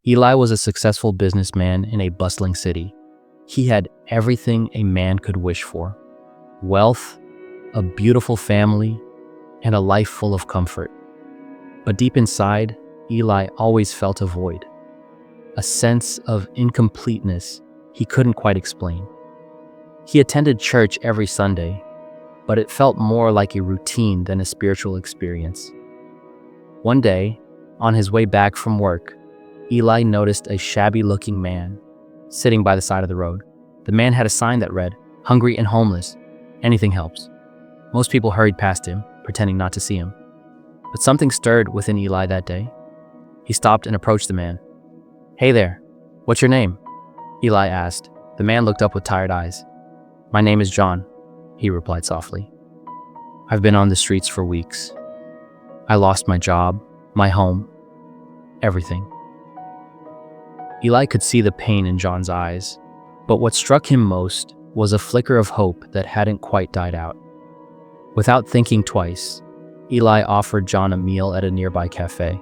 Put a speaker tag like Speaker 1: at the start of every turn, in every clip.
Speaker 1: Eli was a successful businessman in a bustling city. He had everything a man could wish for: wealth, a beautiful family, and a life full of comfort. But deep inside, Eli always felt a void, a sense of incompleteness he couldn't quite explain. He attended church every Sunday, but it felt more like a routine than a spiritual experience. One day, on his way back from work, Eli noticed a shabby-looking man sitting by the side of the road. The man had a sign that read, "Hungry and homeless. Anything helps." Most people hurried past him, pretending not to see him. But something stirred within Eli that day. He stopped and approached the man. "Hey there, what's your name?" Eli asked. The man looked up with tired eyes. "My name is John," he replied softly. "I've been on the streets for weeks. I lost my job, my home, everything." Eli could see the pain in John's eyes, but what struck him most was a flicker of hope that hadn't quite died out. Without thinking twice, Eli offered John a meal at a nearby cafe.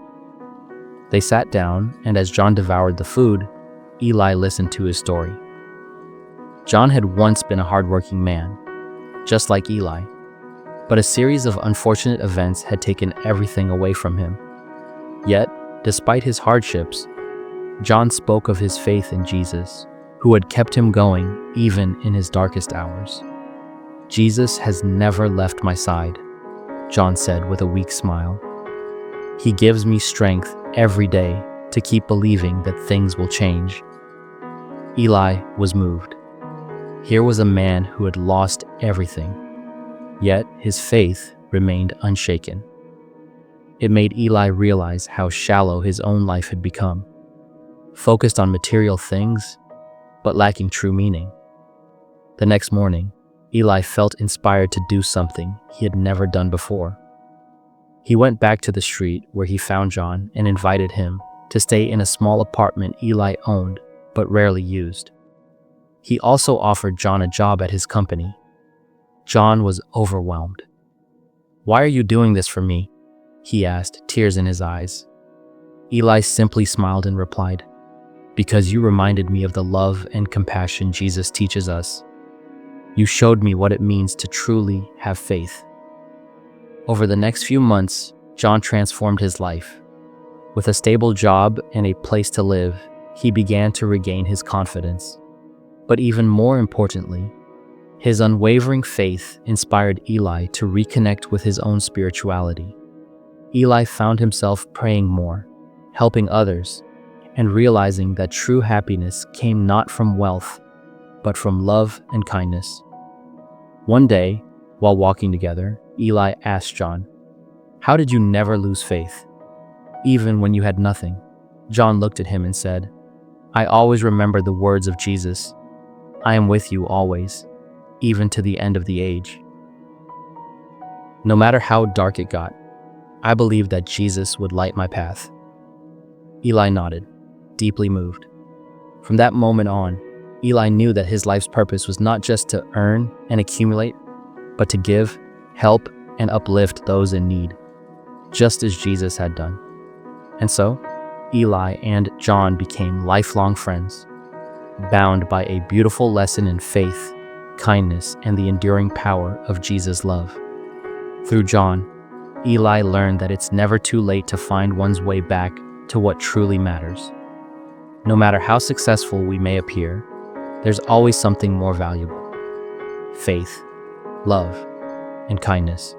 Speaker 1: They sat down, and as John devoured the food, Eli listened to his story. John had once been a hardworking man, just like Eli, but a series of unfortunate events had taken everything away from him. Yet, despite his hardships, John spoke of his faith in Jesus, who had kept him going even in his darkest hours. "Jesus has never left my side," John said with a weak smile. "He gives me strength every day to keep believing that things will change." Eli was moved. Here was a man who had lost everything, yet his faith remained unshaken. It made Eli realize how shallow his own life had become, focused on material things, but lacking true meaning. The next morning, Eli felt inspired to do something he had never done before. He went back to the street where he found John and invited him to stay in a small apartment Eli owned but rarely used. He also offered John a job at his company. John was overwhelmed. "Why are you doing this for me?" he asked, tears in his eyes. Eli simply smiled and replied, "Because you reminded me of the love and compassion Jesus teaches us. You showed me what it means to truly have faith." Over the next few months, John transformed his life. With a stable job and a place to live, he began to regain his confidence. But even more importantly, his unwavering faith inspired Eli to reconnect with his own spirituality. Eli found himself praying more, helping others, and realizing that true happiness came not from wealth, but from love and kindness. One day, while walking together, Eli asked John, "How did you never lose faith, even when you had nothing?" John looked at him and said, "I always remember the words of Jesus. I am with you always, even to the end of the age." No matter how dark it got, I believed that Jesus would light my path. Eli nodded, deeply moved. From that moment on, Eli knew that his life's purpose was not just to earn and accumulate, but to give, help, and uplift those in need, just as Jesus had done. And so, Eli and John became lifelong friends, bound by a beautiful lesson in faith, kindness, and the enduring power of Jesus' love. Through John, Eli learned that it's never too late to find one's way back to what truly matters. No matter how successful we may appear, there's always something more valuable: faith, love, and kindness.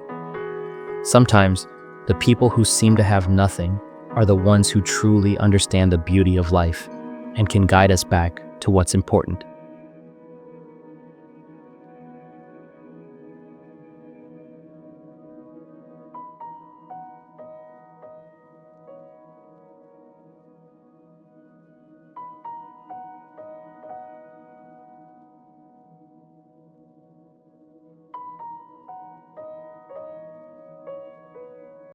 Speaker 1: Sometimes, the people who seem to have nothing are the ones who truly understand the beauty of life and can guide us back to what's important.